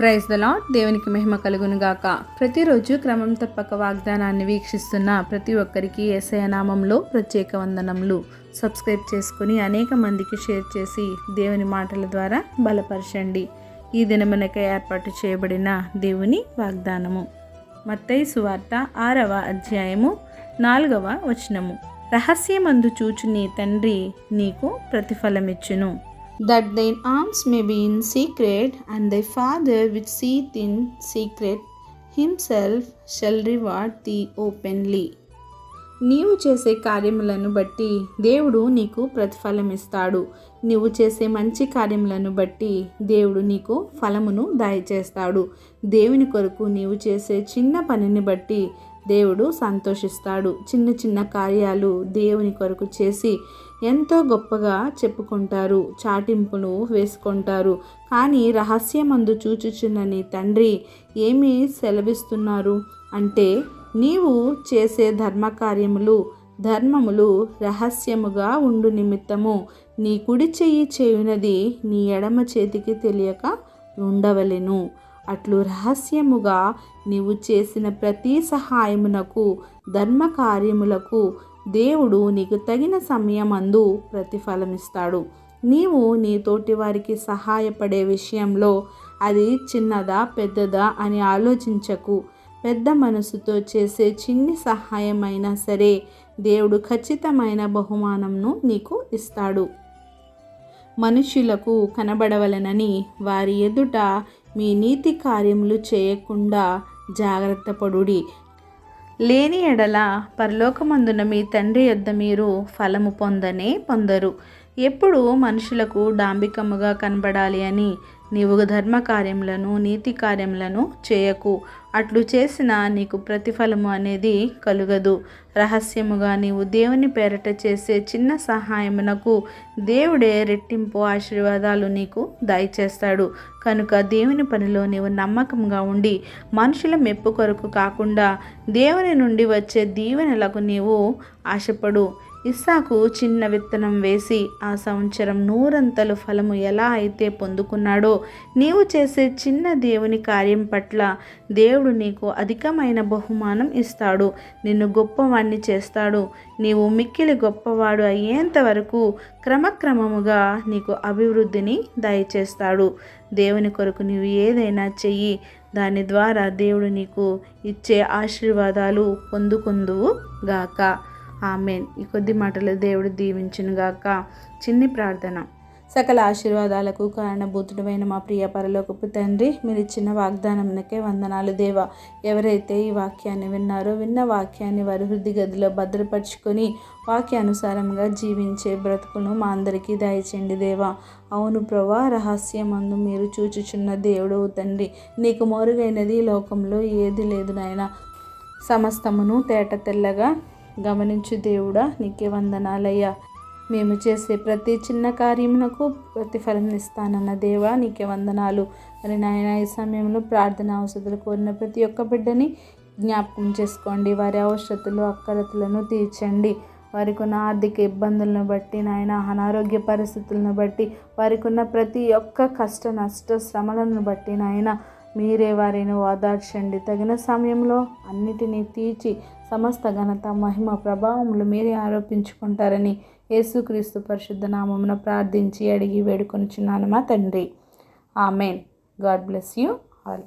Praise the lord. దేవునికి మహిమ కలుగును గాక. ప్రతిరోజు క్రమం తప్పక వాగ్దానాన్ని వీక్షిస్తున్న ప్రతి ఒక్కరికి యేసయ్య నామంలో ప్రత్యేక వందనములు. సబ్స్క్రైబ్ చేసుకుని అనేక మందికి షేర్ చేసి దేవుని మాటల ద్వారా బలపరచండి. ఈ దినమునకై ఏర్పాటు చేయబడిన దేవుని వాగ్దానము మత్తయి సువార్త 6వ అధ్యాయము 4వ వచనము. రహస్యమందు చూచు నీ తండ్రి నీకు ప్రతిఫలమిచ్చును. That thine alms may be in secret, and thy Father which seeth in secret himself shall reward thee openly. నీవు చేసే కార్యములను బట్టి దేవుడు నీకు ప్రతిఫలమిస్తాడు. నీవు చేసే మంచి కార్యములను బట్టి దేవుడు నీకు ఫలమును దయచేస్తాడు. దేవుని కొరకు నీవు చేసే చిన్న పనిని బట్టి దేవుడు సంతోషిస్తాడు. చిన్న చిన్న కార్యాలు దేవుని కొరకు చేసి ఎంతో గొప్పగా చెప్పుకుంటారు, చాటింపును వేసుకుంటారు. కానీ రహస్యమందు చూచుచున్న నీ తండ్రి ఏమి సెలవిస్తున్నారు అంటే, నీవు చేసే ధర్మములు రహస్యముగా ఉండు నిమిత్తము నీ కుడి చెయ్యి చేయునది నీ ఎడమ చేతికి తెలియక ఉండవలెను. అట్లు రహస్యముగా నీవు చేసిన ప్రతి సహాయమునకు ధర్మ కార్యములకు దేవుడు నీకు తగిన సమయమందు ప్రతిఫలమిస్తాడు. నీవు నీ తోటి వారికి సహాయపడే విషయంలో అది చిన్నదా పెద్దదా అని ఆలోచించకు. పెద్ద మనసుతో చేసే చిన్ని సహాయమైనా సరే దేవుడు ఖచ్చితమైన బహుమానంను నీకు ఇస్తాడు. మనుషులకు కనబడవలనని వారి ఎదుట మీ నీతి కార్యములు చేయకుండా జాగ్రత్త పడుడి. లేని ఎడల పరలోకమందున మీ తండ్రి యొద్ద మీరు ఫలము పొందరు. ఎప్పుడు మనుషులకు డాంబికముగా కనబడాలి అని నీవు ధర్మ కార్యములను నీతి కార్యములను చేయకు. అట్లు చేసిన నీకు ప్రతిఫలము అనేది కలుగదు. రహస్యముగా నీవు దేవుని పేరట చేసే చిన్న సహాయమునకు దేవుడే రెట్టింపు ఆశీర్వాదాలు నీకు దయచేస్తాడు. కనుక దేవుని పనిలో నీవు నమ్మకంగా ఉండి మనుషుల మెప్పు కొరకు కాకుండా దేవుని నుండి వచ్చే దీవెనలకు నీవు ఆశపడు. ఇస్సాకు చిన్న విత్తనం వేసి ఆ సంవత్సరం 100 ఫలము ఎలా అయితే పొందుకున్నాడో, నీవు చేసే చిన్న దేవుని కార్యం పట్ల దేవుడు నీకు అధికమైన బహుమానం ఇస్తాడు. నిన్ను గొప్పవాణ్ణి చేస్తాడు. నీవు మిక్కిలి గొప్పవాడు అయ్యేంత వరకు క్రమక్రమముగా నీకు అభివృద్ధిని దయచేస్తాడు. దేవుని కొరకు నీవు ఏదైనా చెయ్యి, దాని ద్వారా దేవుడు నీకు ఇచ్చే ఆశీర్వాదాలు పొందుకుందువు గాక. ఆమెన్. ఈ కొద్ది మాటలు దేవుడు దీవించునుగాక. చిన్ని ప్రార్థన. సకల ఆశీర్వాదాలకు కారణభూతుడైన మా ప్రియ పరలోకపు తండ్రి, మీరు ఇచ్చిన వాగ్దానంకే వందనాలు దేవా. ఎవరైతే ఈ వాక్యాన్ని విన్నారో, విన్న వాక్యాన్ని వారి హృదయ గదిలో భద్రపరుచుకొని వాక్యానుసారంగా జీవించే బ్రతుకును మా అందరికీ దయచేయండి దేవా. అవును ప్రభా, రహస్యమందు మీరు చూచుచున్న దేవుడు తండ్రి. నీకు మరుగైనది లోకంలో ఏది లేదు నాయన. సమస్తమును తేట తెల్లగా గమనించు దేవుడా, నీకే వందనాలయ్యా. మేము చేసే ప్రతి చిన్న కార్యమునకు ప్రతిఫలం ఇస్తానన్న దేవా, నీకే వందనాలు. మరి నాయన, ఈ సమయంలో ప్రార్థన అవసరాలు కోరిన ప్రతి ఒక్క బిడ్డని జ్ఞాపకం చేసుకోండి. వారి అవసరతలు అక్కరతలను తీర్చండి. వారికి ఉన్న ఆర్థిక ఇబ్బందులను బట్టి నాయన, అనారోగ్య పరిస్థితులను బట్టి, వారికి ఉన్న ప్రతి ఒక్క కష్ట నష్ట శ్రమలను బట్టి నాయన, మీరే వారిని ఓదార్చండి. తగిన సమయంలో అన్నిటినీ తీర్చి సమస్త ఘనత మహిమ ప్రభావములు మీరే ఆరోపించుకుంటారని యేసుక్రీస్తు పరిశుద్ధ నామమున ప్రార్థించి అడిగి వేడుకొనుచున్నాను మా తండ్రి. Amen. God bless you all.